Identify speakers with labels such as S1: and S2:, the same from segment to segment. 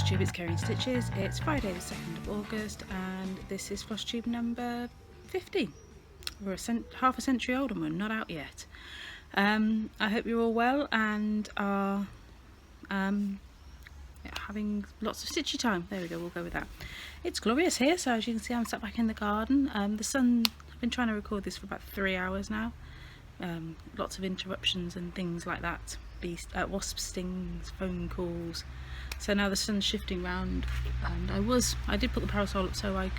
S1: Flosstube, it's Kerry Stitches. It's Friday the 2nd of August and this is Flosstube number 50. We're half a century old and we're not out yet. I hope you're all well and are having lots of stitchy time. There we go, we'll go with that. It's glorious here, so as you can see I'm sat back in the garden. The sun, I've been trying to record this for about 3 hours now. Lots of interruptions and things like that. Wasp stings, phone calls. So now the sun's shifting round, and I did put the parasol up so I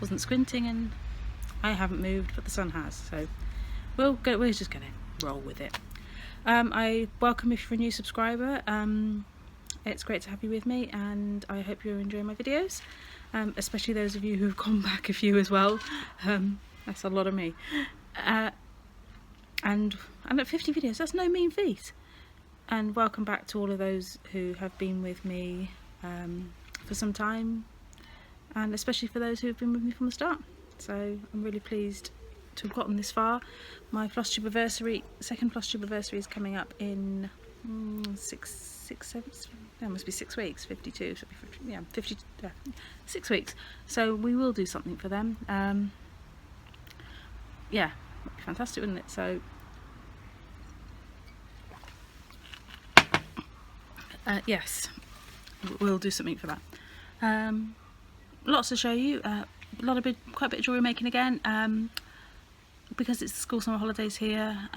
S1: wasn't squinting, and I haven't moved, but the sun has. So we're just gonna roll with it. I welcome if you're a new subscriber. It's great to have you with me, and I hope you're enjoying my videos, especially those of you who've gone back a few as well. That's a lot of me. And at 50 videos, that's no mean feat. And welcome back to all of those who have been with me for some time, and especially for those who have been with me from the start. So I'm really pleased to have gotten this far. My second Flosstube anniversary is coming up in 6 weeks, 52, so 6 weeks. So we will do something for them. Yeah, that'd be fantastic, wouldn't it? So yes, we'll do something for that. Lots to show you. Quite a bit of jewellery making again. Because it's the school summer holidays here,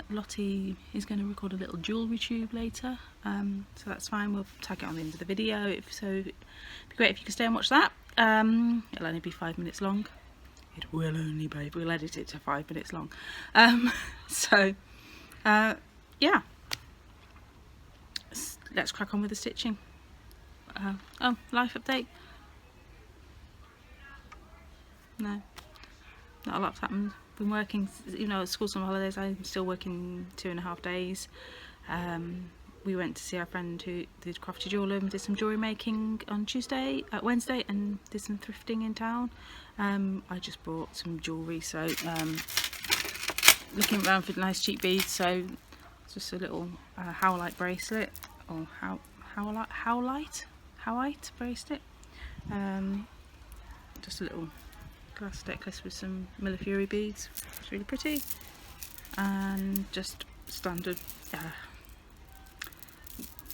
S1: Lottie is going to record a little jewellery tube later, so that's fine. We'll tag it on the end of the video, it'd be great if you could stay and watch that. It'll only be 5 minutes long. It will only be, we'll edit it to 5 minutes long. Yeah, let's crack on with the stitching. Oh, life update. No, not a lot's happened. Been working, you know, at school summer holidays. I'm still working 2.5 days. We went to see our friend who did crafty jeweller and did some jewellery making on Wednesday, and did some thrifting in town. I just bought some jewellery, so looking around for nice cheap beads. So just a little howlite bracelet, or howlite bracelet. Just a little glass necklace with some Millefiori beads. It's really pretty, and just standard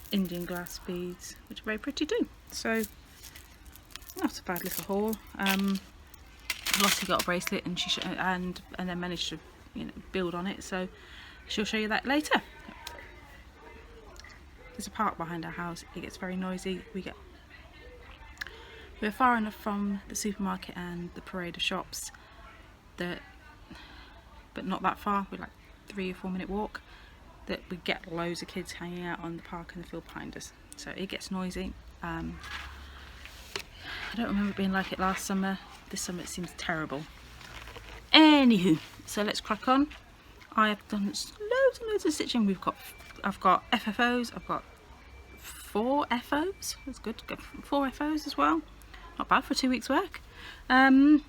S1: Indian glass beads, which are very pretty too. So not a bad little haul. Lottie got a bracelet, and and then managed to, you know, build on it. So she'll show you that later. There's a park behind our house. It gets very noisy. We're far enough from the supermarket and the parade of shops but not that far. We're like 3 or 4 minute walk, that we get loads of kids hanging out on the park and the field behind us. So it gets noisy. I don't remember it being like it last summer. This summer it seems terrible. Anywho, so let's crack on. I have done loads and loads of stitching. I've got FFOs. I've got 4 FOs. That's good. Got 4 FOs as well. Not bad for 2 weeks' work. So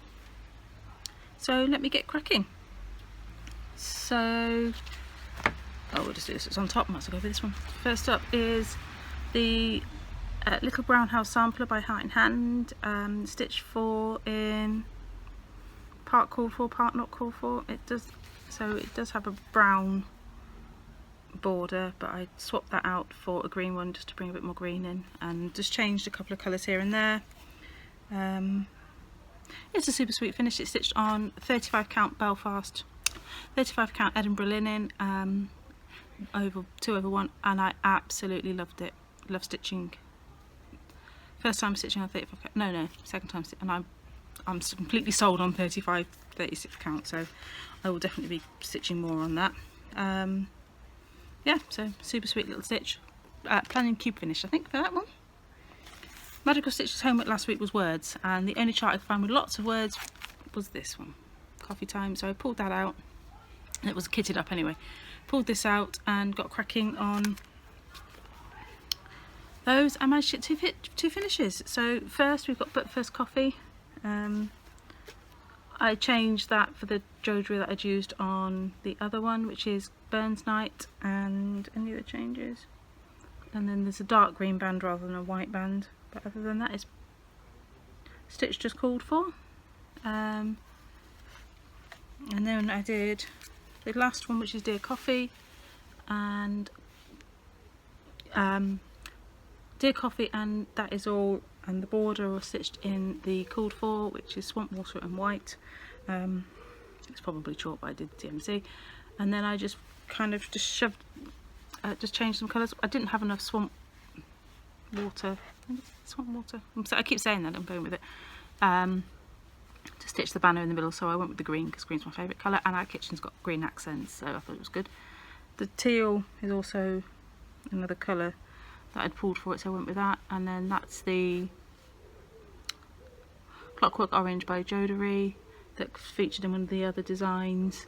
S1: let me get cracking. So, we'll just do this. It's on top. Might as well go with this one. First up is the Little Brown House Sampler by Heart in Hand. Stitch 4 in part call for, part not call for. It does have a brown border, but I swapped that out for a green one just to bring a bit more green in, and just changed a couple of colours here and there. It's a super sweet finish. It's stitched on 35 count Belfast, 35 count Edinburgh linen, over 2/1, and I absolutely loved it. Love stitching. First time stitching on 35 count. No, second time, and I'm completely sold on 35, 36 count. So I will definitely be stitching more on that. Yeah, so super sweet little stitch. Planning cube finish, I think, for that one. Magical Stitch's homework last week was words, and the only chart I could find with lots of words was this one, Coffee Time. So I pulled that out, and it was kitted up anyway. Pulled this out and got cracking on those. I managed to get two finishes. So first we've got But First Coffee. I changed that for the jewellery that I'd used on the other one, which is Burns Night, and any other changes? and then there's a dark green band rather than a white band, but other than that it's stitched as called for. And then I did the last one, which is Dear Coffee, and Dear Coffee, and that is all, and the border was stitched in the called for, which is Swamp Water and white. It's probably chalk, but I did DMC, and then I just kind of just shoved, just changed some colours. I didn't have enough swamp water. I keep saying that, I'm going with it. To stitch the banner in the middle, so I went with the green because green's my favourite colour, and our kitchen's got green accents, so I thought it was good. The teal is also another colour that I'd pulled for it, so I went with that. And then that's the Clockwork Orange by Jodery that featured in one of the other designs,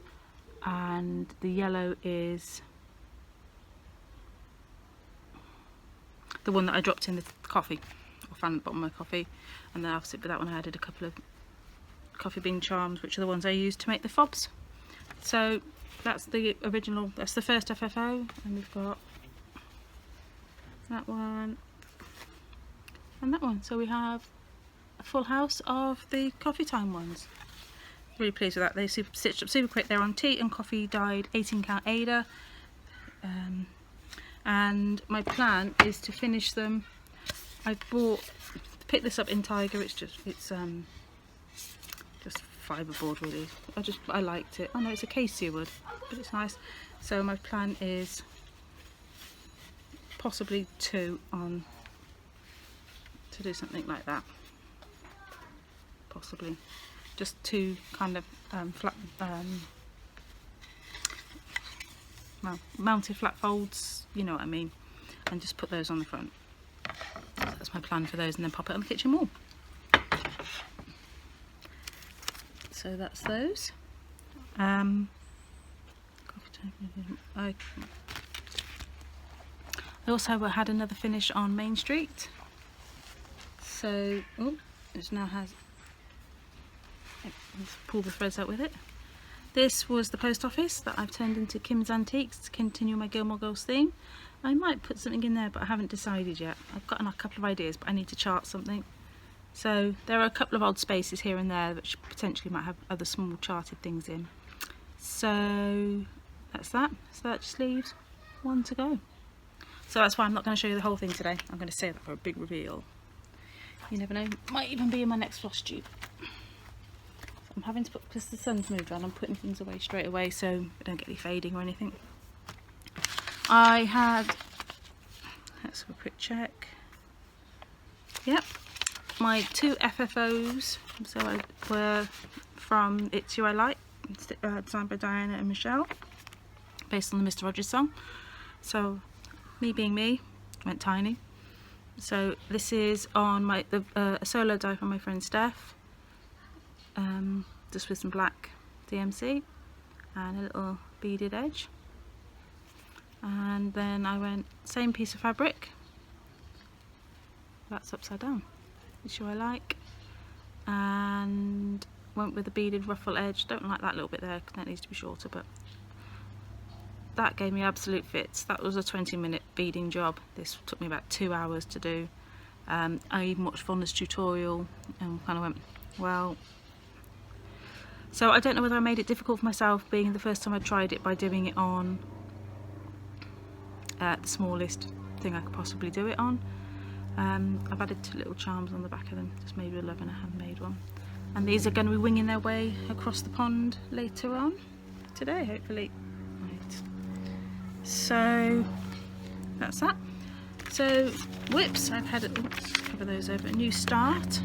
S1: and the yellow is the one that I dropped in the coffee, or found at the bottom of my coffee. And then obviously with that one I added a couple of coffee bean charms, which are the ones I used to make the fobs. So that's the original, that's the first FFO, and we've got that one and that one. So we have a full house of the coffee time ones. Really pleased with that. They stitched up super quick. They're on tea and coffee dyed 18 count Ada, and my plan is to finish them. I picked this up in Tiger. It's just fiberboard really. I liked it. Oh no, it's acacia wood, but it's nice. So my plan is possibly 2 on to do something like that. Possibly just 2 kind of flat, well, mounted flat folds, you know what I mean, and just put those on the front. So that's my plan for those, and then pop it on the kitchen wall. So that's those. I also had another finish on Main Street. So, it now has, let's pull the threads out with it. This was the post office that I've turned into Kim's Antiques to continue my Gilmore Girls theme. I might put something in there, but I haven't decided yet. I've got a couple of ideas, but I need to chart something. So there are a couple of odd spaces here and there which potentially might have other small charted things in. So that's that. So that just leaves 1 to go. So that's why I'm not going to show you the whole thing today. I'm going to save that for a big reveal. You never know, might even be in my next Flosstube. I'm having to put, because the sun's moved on, I'm putting things away straight away so I don't get any fading or anything. I had, let's have a quick check. Yep, my 2 FFOs, so were from It's You I Like, designed by Diana and Michelle, based on the Mr. Rogers song. So me being me, went tiny. So this is on a solo die from my friend Steph, just with some black DMC and a little beaded edge. And then I went same piece of fabric, that's upside down, It's You I Like, and went with a beaded ruffle edge. Don't like that little bit there because that needs to be shorter, but that gave me absolute fits. That was a 20-minute beading job. This took me about 2 hours to do. I even watched Fonda's tutorial and kind of went, well, so I don't know whether I made it difficult for myself, being the first time I tried it, by doing it on the smallest thing I could possibly do it on. I've added 2 little charms on the back of them, just made with love and a handmade one. And these are going to be winging their way across the pond later on today, hopefully. Right. So that's that. So whips, I've had, oops, cover those over, a new start.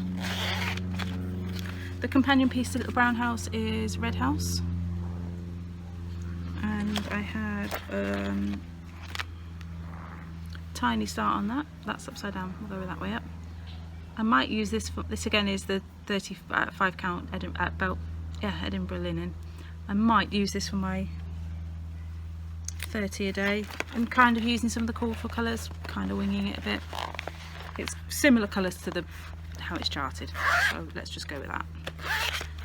S1: The companion piece to Little Brown House is Red House. And I had tiny start on that. That's upside down, we'll go that way up. I might use this for, this again is the 35 count Edinburgh linen. I might use this for my 30 a day. I'm kind of using some of the called for colours, kind of winging it a bit. It's similar colours to how it's charted, so let's just go with that.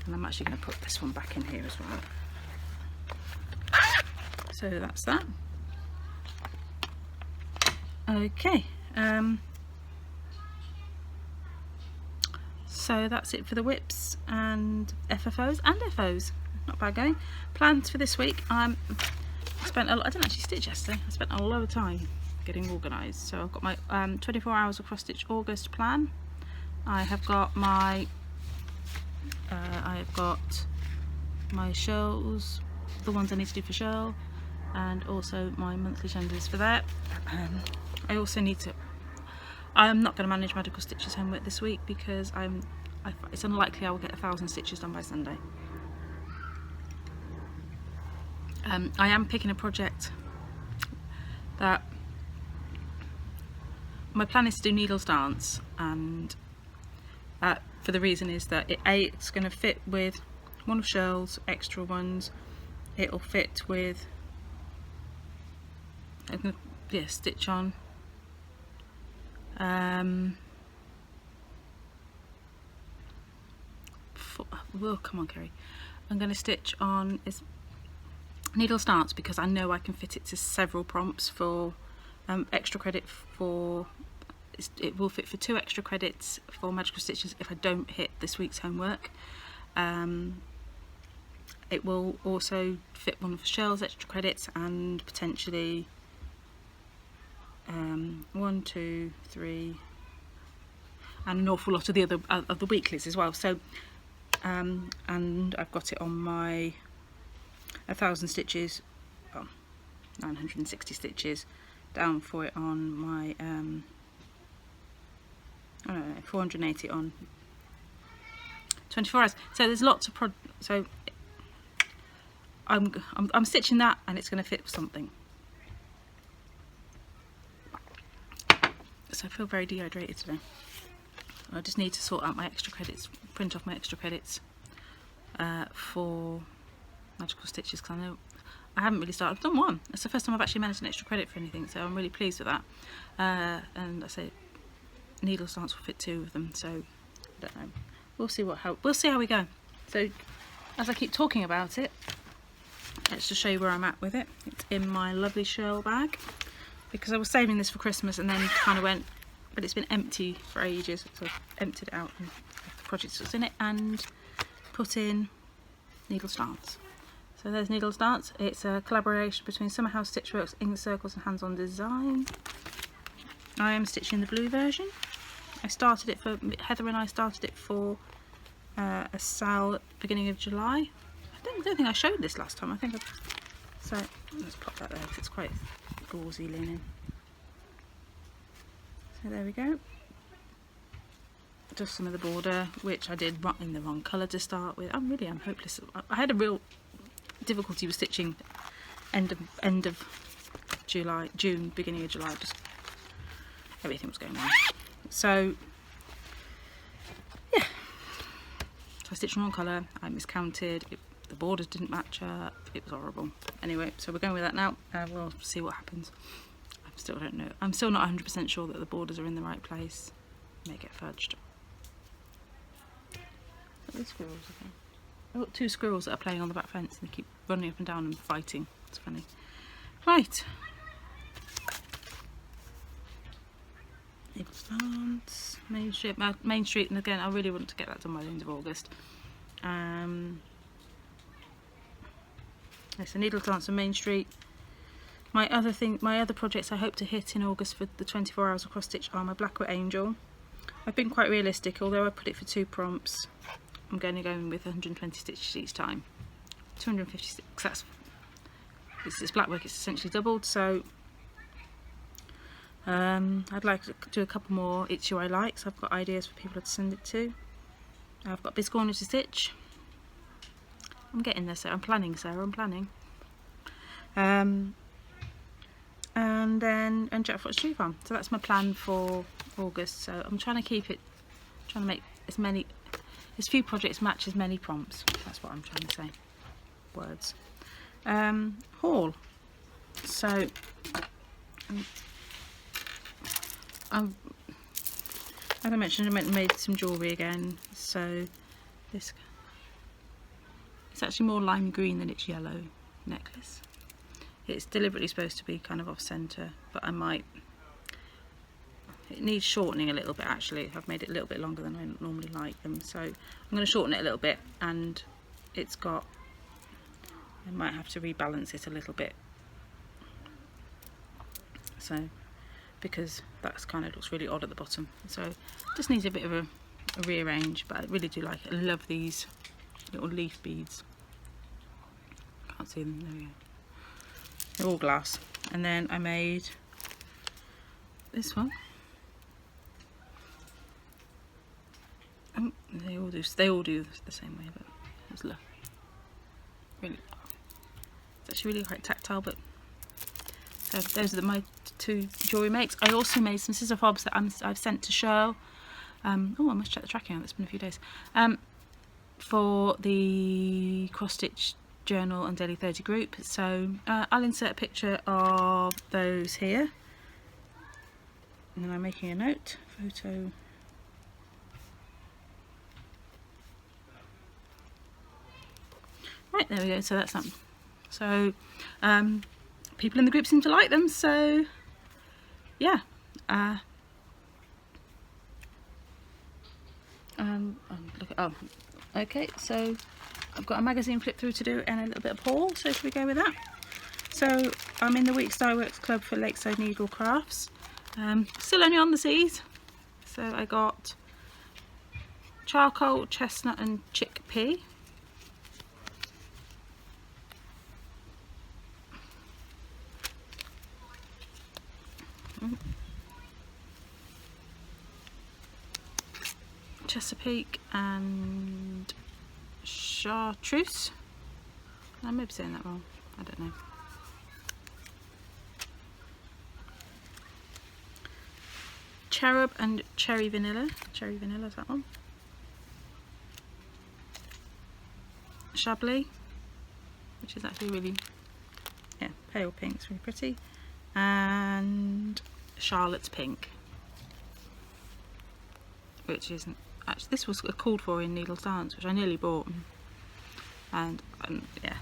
S1: And I'm actually going to put this one back in here as well. So that's that. Okay, so that's it for the whips and FFOs and FOs. Not bad going. Plans for this week. I didn't actually stitch yesterday. I spent a lot of time getting organised. So I've got my 24 hours of cross stitch August plan. I have got my shirls, the ones I need to do for shirl, and also my monthly tenders for that. I also need to. I'm not going to manage Magical Stitches homework this week because it's unlikely I will get 1,000 stitches done by Sunday. I am picking a project that my plan is to do needles dance, and for the reason is that it's going to fit with one of Shirl's extra ones. It'll fit with, I'm going to stitch on come on Kerry, I'm going to stitch on needles dance because I know I can fit it to several prompts for extra credit for. It will fit for 2 extra credits for Magical Stitches if I don't hit this week's homework. It will also fit one of Shirl's extra credits and potentially 1, 2, 3, and an awful lot of the other of the weeklies as well. So and I've got it on my 1,000 stitches, 960 stitches down for it on my 480 on 24 hours. So there's lots of so I'm stitching that, and it's going to fit something. So I feel very dehydrated today. I just need to sort out my extra credits, print off my extra credits for Magical Stitches, because I know I haven't really started. I've done one. It's the first time I've actually managed an extra credit for anything, so I'm really pleased with that. And I say needles dance will fit 2 of them, so I don't know. We'll see how we go. So as I keep talking about it, let's just show you where I'm at with it. It's in my lovely shirl bag because I was saving this for Christmas and then kind of went, but it's been empty for ages, so I've emptied it out and the project that's in it and put in Needles Dance. So there's Needles Dance. It's a collaboration between Summerhouse Stitchworks, Ink Circles and Hands On Design. I am stitching the blue version. I started it for Heather and I started it for a sale at the beginning of July. I don't think I showed this last time. So let's pop that there because it's quite gauzy linen. So there we go. Just some of the border, which I did in the wrong colour to start with. I'm hopeless. I had a real difficulty with stitching end of July, June, beginning of July. Just everything was going wrong. So yeah, so I stitched in wrong colour. I miscounted. The borders didn't match up. It was horrible. Anyway, so we're going with that now. We'll see what happens. I still don't know. I'm still not 100% sure that the borders are in the right place. May get fudged. Look at these squirrels again. I've got 2 squirrels that are playing on the back fence and they keep running up and down and fighting. It's funny. Right. Needles Dance, Main Street, and again I really want to get that done by the end of August. So Needles Dance and Main Street. My other projects I hope to hit in August for the 24 hours of cross stitch are my Blackwood Angel. I've been quite realistic, although I put it for 2 prompts. I'm going to go in with 120 stitches each time. 256. This blackwork is essentially doubled, so I'd like to do a couple more It's You I Like, so I've got ideas for people to send it to. I've got Biscorner to stitch. I'm getting there, Sarah. I'm planning. And Jackfruit Tree Farm. So that's my plan for August. So I'm trying to make as few projects match as many prompts. That's what I'm trying to say. Words. Haul. So as I mentioned, I made some jewellery again. So it's actually more lime green than it's yellow necklace. It's deliberately supposed to be kind of off centre, but I might It needs shortening a little bit actually. I've made it a little bit longer than I normally like them, so I'm going to shorten it a little bit, and it's got, I might have to rebalance it a little bit, so because that's kind of looks really odd at the bottom, so it just needs a bit of a rearrange, but I really do like it. I love these little leaf beads. Can't see them, there we go. They're all glass. And then I made this one. They all do the same way, but it's lovely. Really, it's actually really quite tactile. But so those are my two jewellery makes. I also made some scissor fobs that I've sent to Shirl. Oh, I must check the tracking out. It's been a few days. For the cross stitch journal and daily 30 group. So I'll insert a picture of those here. And then I'm making a note. Photo. Right, there we go. So that's that. So people in the group seem to like them. So yeah. Look at, oh, okay. So I've got a magazine flip through to do and a little bit of haul. So should we go with that? So I'm in the Peakside Club for Lakeside Needlecrafts. Still only on the seas. So I got charcoal, chestnut, and chickpea. Chesapeake and chartreuse. I may be saying that wrong. I don't know. Cherub and cherry vanilla. Cherry vanilla is that one. Chablis, which is actually really, yeah, pale pink. It's really pretty. And Charlotte's pink, which isn't actually, this was called for in Needle Dance, which I nearly bought, and yeah,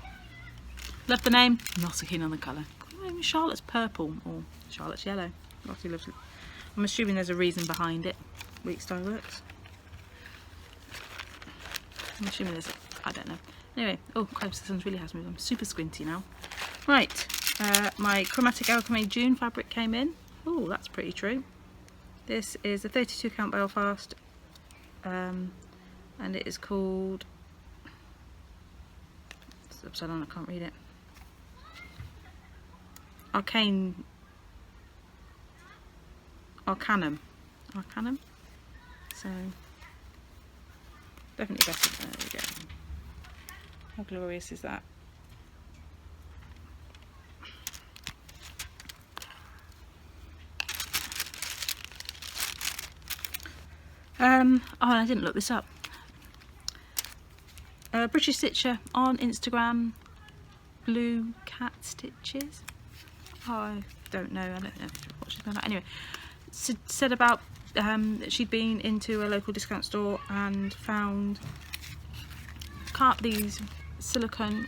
S1: love the name, not so keen on the colour. Charlotte's purple or Charlotte's yellow. Lottie loves it. I'm assuming there's a reason behind it. Peakside. I'm assuming there's I don't know. Anyway, oh crap, the sun really has moved. I'm super squinty now. Right, my Chromatic Alchemy June fabric came in. Oh, that's pretty true. This is a 32 count Belfast, and it is called, it's upside down, I can't read it. Arcanum. So definitely better. There we go. How glorious is that? Oh, I didn't look this up. British Stitcher on Instagram, Blue Cat Stitches. Oh, I don't know what she's going on. Anyway, said about that she'd been into a local discount store and found these silicone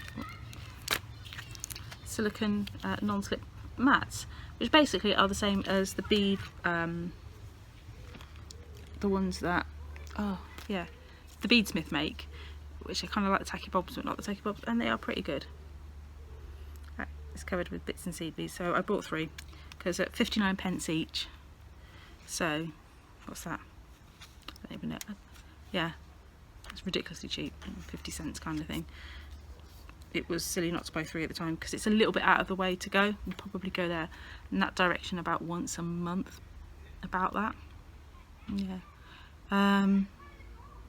S1: non-slip mats, which basically are the same as the bead, the ones that, oh yeah, the Beadsmith make, which are kind of like the tacky bobs but not the tacky bobs, and they are pretty good. It's covered with bits and seed beads, so I bought 3 because at 59p each. So what's that? I don't even know. Yeah, it's ridiculously cheap, 50 cents kind of thing. It was silly not to buy 3 at the time because it's a little bit out of the way to go. We'll probably go there in that direction about once a month, about that. Yeah.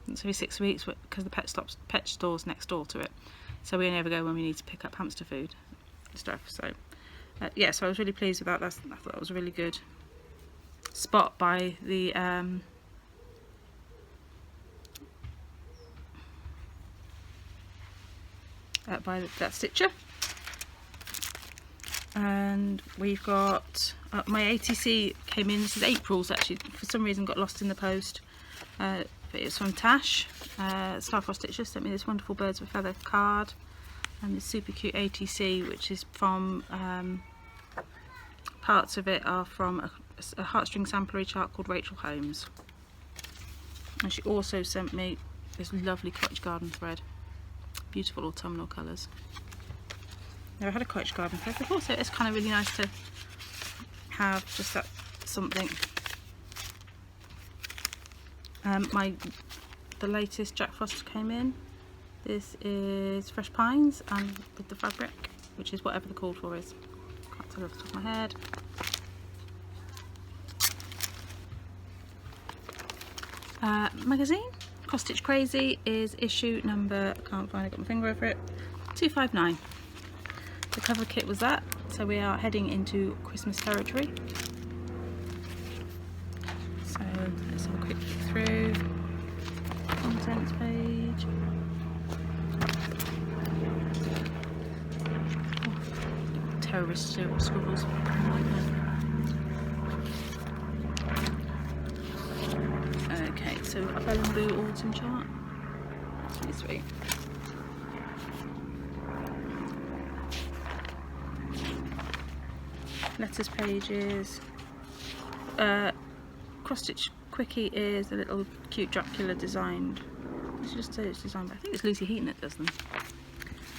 S1: It's every 6 weeks because the pet store's next door to it, so we only ever go when we need to pick up hamster food stuff. So yeah, so I was really pleased with that. I thought that was a really good spot by the that stitcher. And we've got my ATC came in. This is April's, actually for some reason got lost in the post, but it's from Tash. Starfrost Stitcher sent me this wonderful birds with feather card and this super cute ATC, which is from parts of it are from a a heartstring samplery chart called Rachel Holmes, and she also sent me this lovely cottage garden thread, beautiful autumnal colours. Never had a cottage garden thread before, so it's kind of really nice to have just that something. The latest Jack Frost came in. This is Fresh Pines, and with the fabric, which is whatever the call for is. Can't tell off the top of my head. Magazine, Cross Stitch Crazy is issue number, I can't find it, got my finger over it, 259. The cover kit was that, so we are heading into Christmas territory. So let's have a quick look through. Contents page. Oh, terrorist scribbles. Okay, so a bamboo autumn chart. That's really sweet. Letters pages. Cross stitch quickie is a little cute Dracula designed. Let's just say it's designed, but I think it's Lucy Heaton that does them.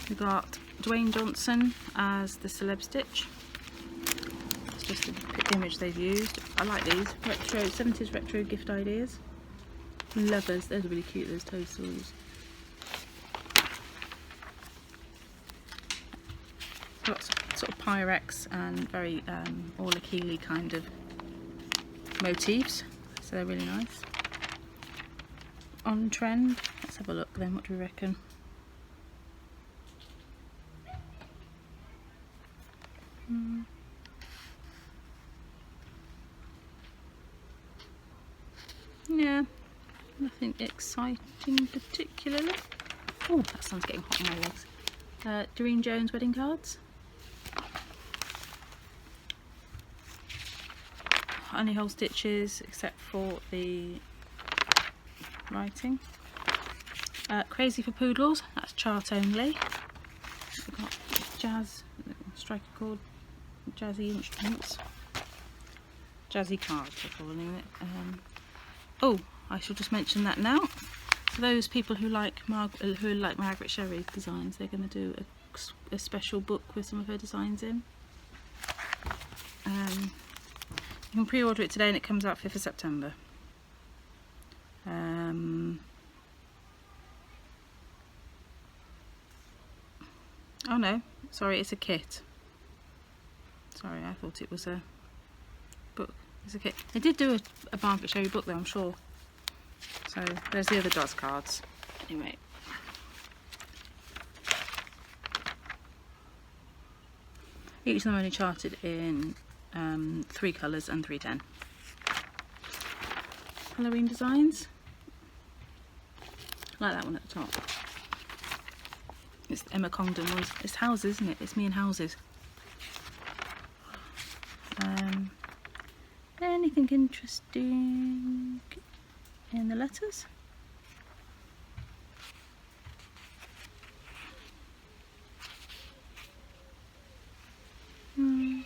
S1: We've got Dwayne Johnson as the celeb stitch. It's just the image they've used. I like these retro 70s retro gift ideas. Lovers, those are really cute. Those toadstools. Lots of sort of Pyrex and very Orla Keeley kind of motifs, so they're really nice. On trend, let's have a look then, what do we reckon? Yeah, nothing exciting particularly. Oh, that sun's getting hot on my legs. Doreen Jones wedding cards. Only hole stitches except for the writing. Crazy for Poodles, that's chart only. We've got jazz, striker chord, jazzy instruments, jazzy cards we're calling it. Oh, I shall just mention that now. For those people who like Margaret Sherry's designs, they're going to do a special book with some of her designs in. You can pre-order it today and it comes out 5th of September. Oh no, sorry, it's a kit. Sorry, I thought it was a book. It's a kit. They did do a Margaret Sherry book though, I'm sure. So there's the other DOS cards. Anyway. Each of them only charted in 3 colours and 310. Halloween designs. I like that one at the top. It's Emma Congdon one. It's houses, isn't it? It's me and houses. Anything interesting in the letters? No.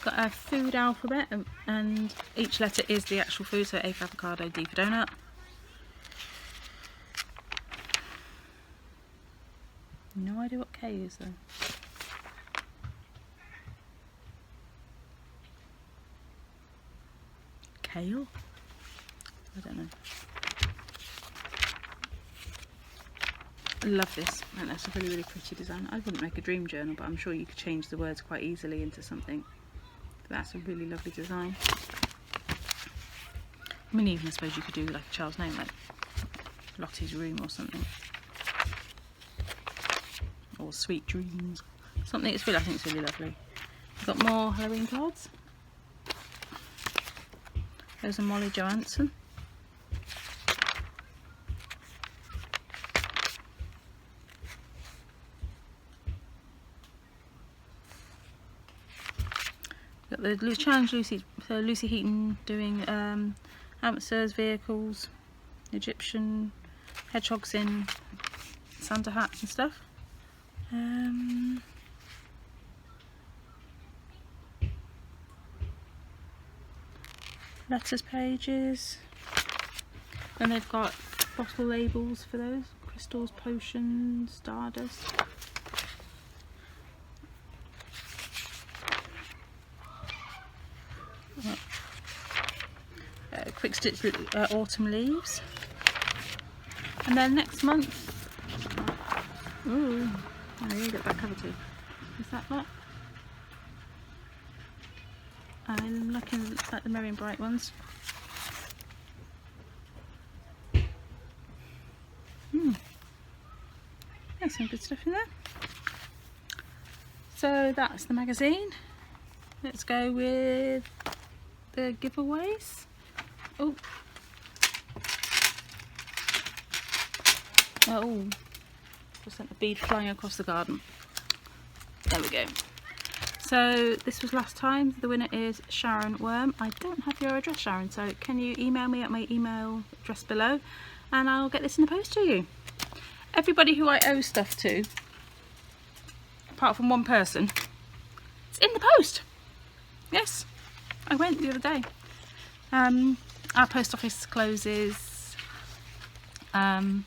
S1: Got a food alphabet, and each letter is the actual food, so A for avocado, D for donut. No idea what K is though. Kale? I don't know. I love this. I think that's a really, really pretty design. I wouldn't make a dream journal, but I'm sure you could change the words quite easily into something. That's a really lovely design. I mean, even I suppose you could do like a child's name, like Lottie's Room or something. Or Sweet Dreams. Something, I think it's really lovely. We've got more Halloween cards. There's a Molly Johansson. Got the challenge Lucy Heaton doing hamsters, vehicles, Egyptian hedgehogs in Santa hats and stuff. letters pages. And they've got bottle labels for those. Crystals, potions, stardust. Quick stitch autumn leaves. And then next month, ooh, oh, you get that cover too. Is that what? I'm looking at the Merry and Bright ones. There's some good stuff in there. So that's the magazine. Let's go with the giveaways. Oh. Oh, just sent a bead flying across the garden. There we go. So this was last time. The winner is Sharon Worm. I don't have your address, Sharon, so can you email me at my email address below and I'll get this in the post to you. Everybody who I owe stuff to, apart from one person, it's in the post. Yes, I went the other day. Our post office closes 2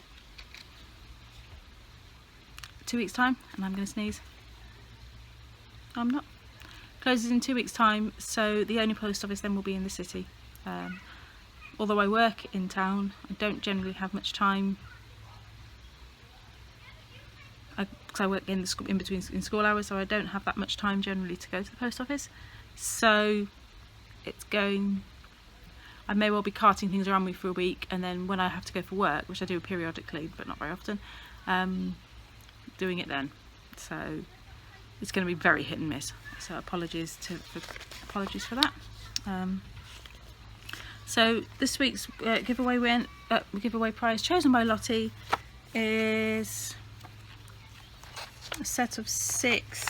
S1: weeks time, and I'm going to sneeze. No, I'm not. Closes in 2 weeks time, so the only post office then will be in the city. Although I work in town, I don't generally have much time because I work in school hours, so I don't have that much time generally to go to the post office. So it's going. I may well be carting things around me for a week, and then when I have to go for work, which I do periodically but not very often, doing it then. So it's going to be very hit and miss. So apologies for that. So this week's giveaway prize chosen by Lottie is a set of 6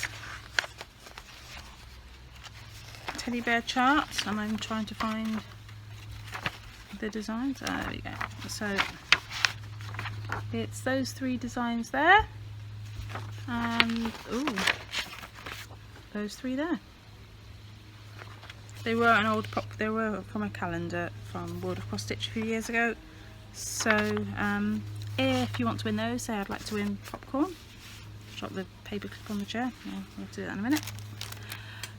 S1: teddy bear charts, and I'm trying to find the designs. There we go. So it's those 3 designs there, and ooh, those 3 there. They were they were from a calendar from World of Cross Stitch a few years ago. So if you want to win those, say I'd like to win popcorn. Drop the paper clip on the chair. I'll have to do that in a minute.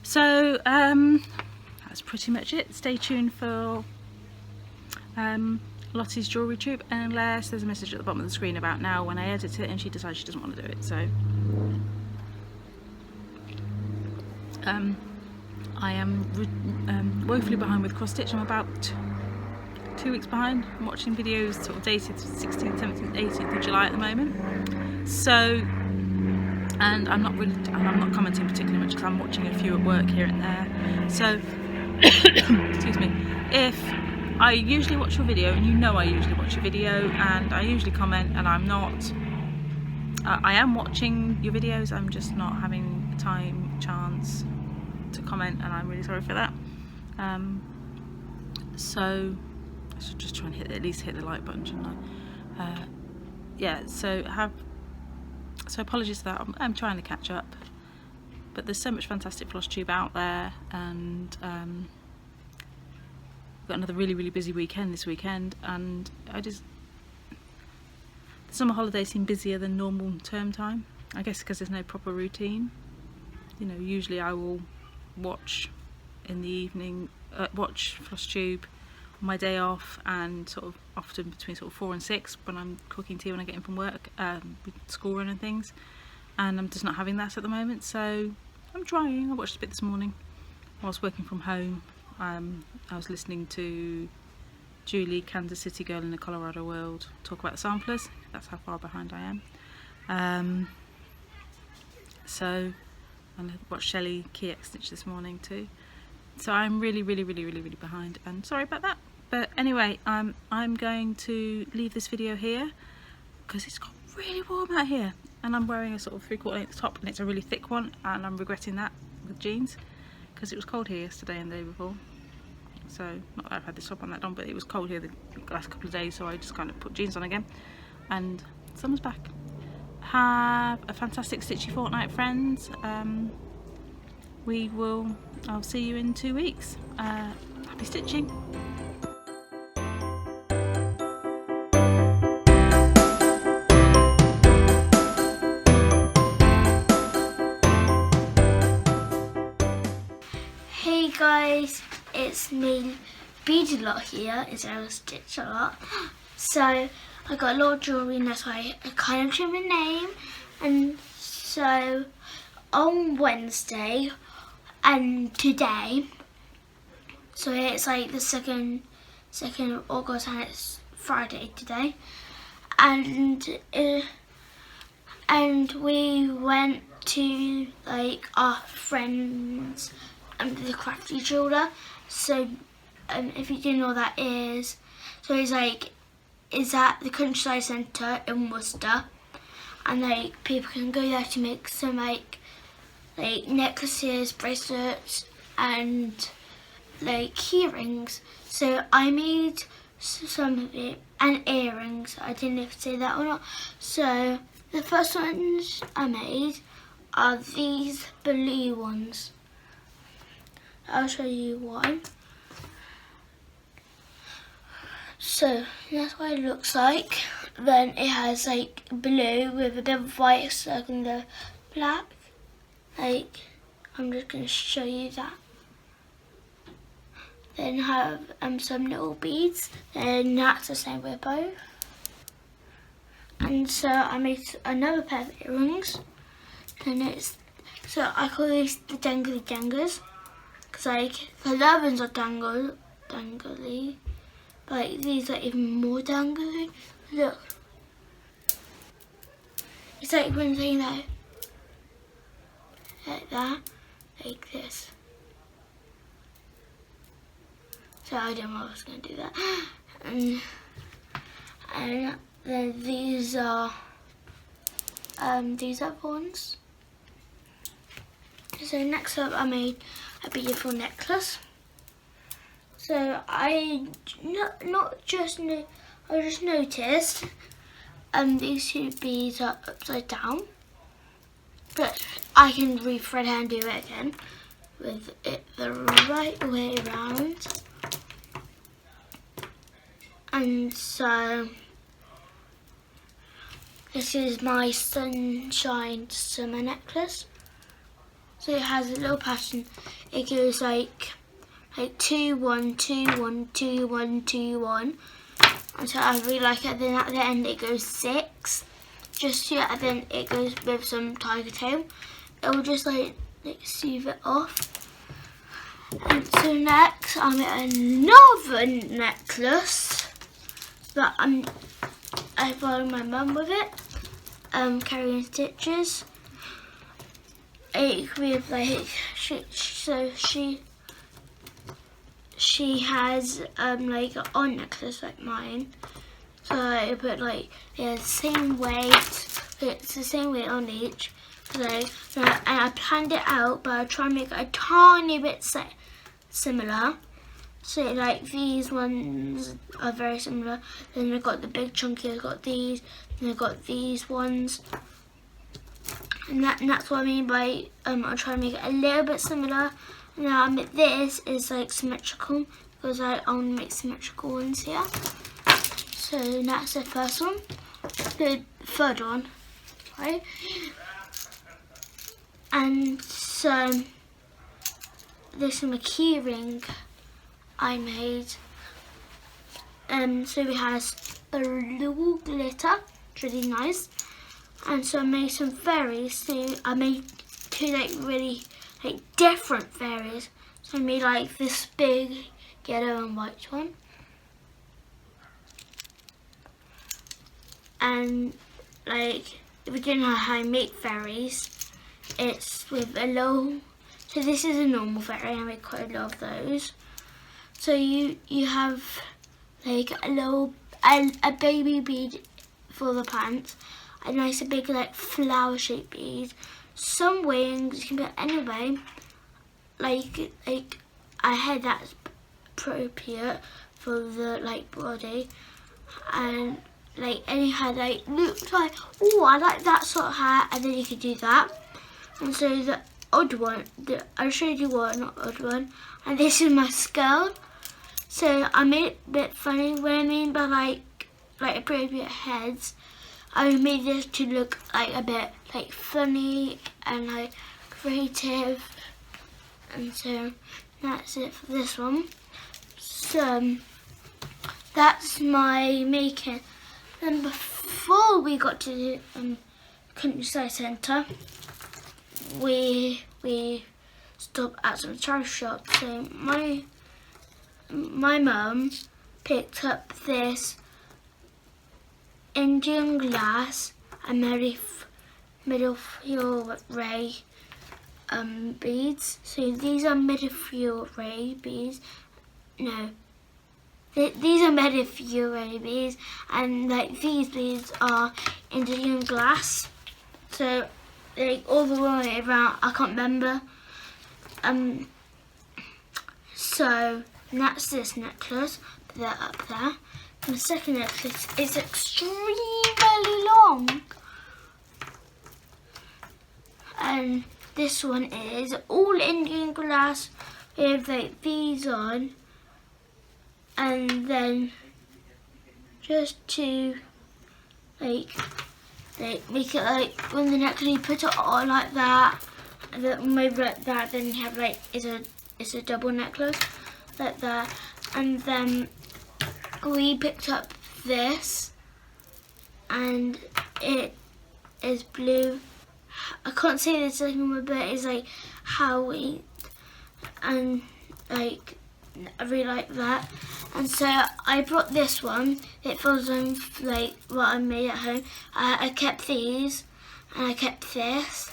S1: So that's pretty much it. Stay tuned for Lottie's jewellery tube, unless there's a message at the bottom of the screen about now when I edit it and she decides she doesn't want to do it. So I am woefully behind with cross stitch. I'm about 2 weeks behind. I'm watching videos sort of dated 16th, 17th, 18th of July at the moment. So, and I'm not commenting particularly much because I'm watching a few at work here and there. So, excuse me. If I usually watch your video, and you know I usually watch your video, and I usually comment, and I'm not. I am watching your videos. I'm just not having time, chance to comment, and I'm really sorry for that. So I should just try and at least hit the like button, shouldn't I? Yeah. So apologies for that. I'm trying to catch up, but there's so much fantastic Flosstube out there, and got another really busy weekend this weekend, and the summer holidays seem busier than normal term time. I guess because there's no proper routine. You know, usually I will watch in the evening, watch Flosstube on my day off, and sort of often between sort of 4 and 6 when I'm cooking tea when I get in from work, with school run and things, and I'm just not having that at the moment. So I'm trying. I watched a bit this morning whilst working from home. I was listening to Julie, Kansas City Girl in the Colorado World, talk about the samplers. That's how far behind I am. So, and I watched Shelley Key X Stitch this morning too. So I'm really behind, and sorry about that. But anyway, I'm going to leave this video here because it's got really warm out here, and I'm wearing a sort of 3/4 length top, and it's a really thick one, and I'm regretting that with jeans because it was cold here yesterday and the day before. So not that I've had this top on that long, but it was cold here the last couple of days, so I just kind of put jeans on again, and summer's back. Have a fantastic stitchy fortnight, friends. I'll see you in 2 weeks. Have happy stitching.
S2: Hey guys, it's me, Bead a Lot here, is I will stitch a lot. So I got a lot of jewellery and that's why I kind of changed my name. And so on Wednesday and today, so it's like the 2nd of August and it's Friday today. And we went to like our friends the crafty jeweler. So if you didn't know what that is, so it's at the Countryside Centre in Worcester, and like people can go there to make some like necklaces, bracelets and like earrings. So I made some of it, and earrings. I didn't know if to say that or not. So the first ones I made are these blue ones. I'll show you one. So that's what it looks like. Then it has like blue with a bit of white circle in the black. Like, I'm just going to show you that. Then have some little beads. Then that's the same with both. And so I made another pair of earrings. And so I call these the dangly dangers. Because like the other ones are dangly, but like these are even more dangly. Look, it's like when they like that, like this. So I didn't know I was going to do that. And then these are ones. So next up I made a beautiful necklace. So I just noticed these two beads are upside down, but I can re-thread it and do it again with it the right way around. And so this is my sunshine summer necklace. So it has a little pattern. It goes like 2 1 2 1 2 1 2 1. And so I really like it. Then at the end it goes 6. Just here, and then it goes with some tiger tail. It will just like smooth it off. And so next I made another necklace, but I followed my mum with it. Kerry and Stitches. With like she has like a necklace like mine. So I put like the same weight. It's the same weight on each. So and I planned it out, but I try to make it a tiny bit similar. So like these ones are very similar. Then I got the big chunky. I got these. And I got these ones. And that's what I mean by I'll try to make it a little bit similar. Now this is like symmetrical because I want to make symmetrical ones here. So that's the first one. The third one, right? And so this is my key ring I made. So it has blue glitter, it's really nice. And so I made some fairies. So I made 2 like really like different fairies. So I made like this big yellow and white one. And like if you don't know how I make fairies, it's with a low. So this is a normal fairy. I make quite a lot of those. So you have like a baby bead for the pants. A nice big like flower shaped bead, some wings, you can put anyway, like a head that's appropriate for the like body, and like any head like looks like, oh I like that sort of hat, and then you could do that. And so the odd one, I showed you one, not odd one, and this is my skirt. So I made it a bit funny. What I mean by like appropriate heads, I made this to look like a bit like funny and like creative. And so that's it for this one. So that's my making. Then before we got to the countryside centre, we stopped at some charity shop. So my mum picked up this Indian glass and middle fuel ray beads. So these are middle fuel ray beads. No, these are middle fuel ray beads, and like these beads are Indian glass. So like all the way around, I can't remember. So that's this necklace. Put that up there. And the second necklace is extremely long. And this one is all Indian glass with like these on. And then just to like make it like when the necklace you put it on like that, and then maybe like that, then you have like it's a double necklace like that. And then we picked up this, and it is blue. I can't say the second word, but it's like Halloween, and like I really like that. And so I brought this one. It falls on like what I made at home. I kept these, and I kept those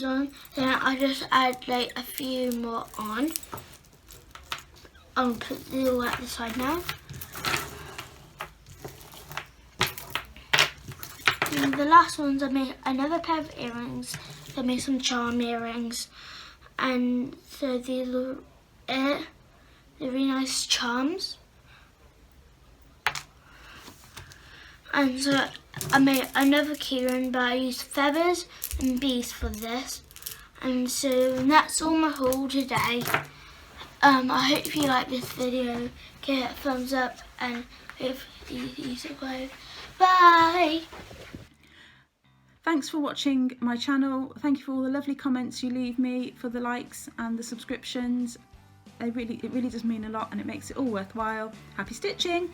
S2: on. Then I just add like a few more on. I'll put the all at the side now. And the last ones, I made another pair of earrings. I made some charm earrings, and so these are it. They're really nice charms. And so I made another keyring, but I used feathers and bees for this. And so that's all my haul today. I hope you like this video. Give it a thumbs up and hopefully you subscribe. Bye!
S1: Thanks for watching my channel. Thank you for all the lovely comments you leave me, for the likes and the subscriptions. It really does mean a lot, and it makes it all worthwhile. Happy stitching!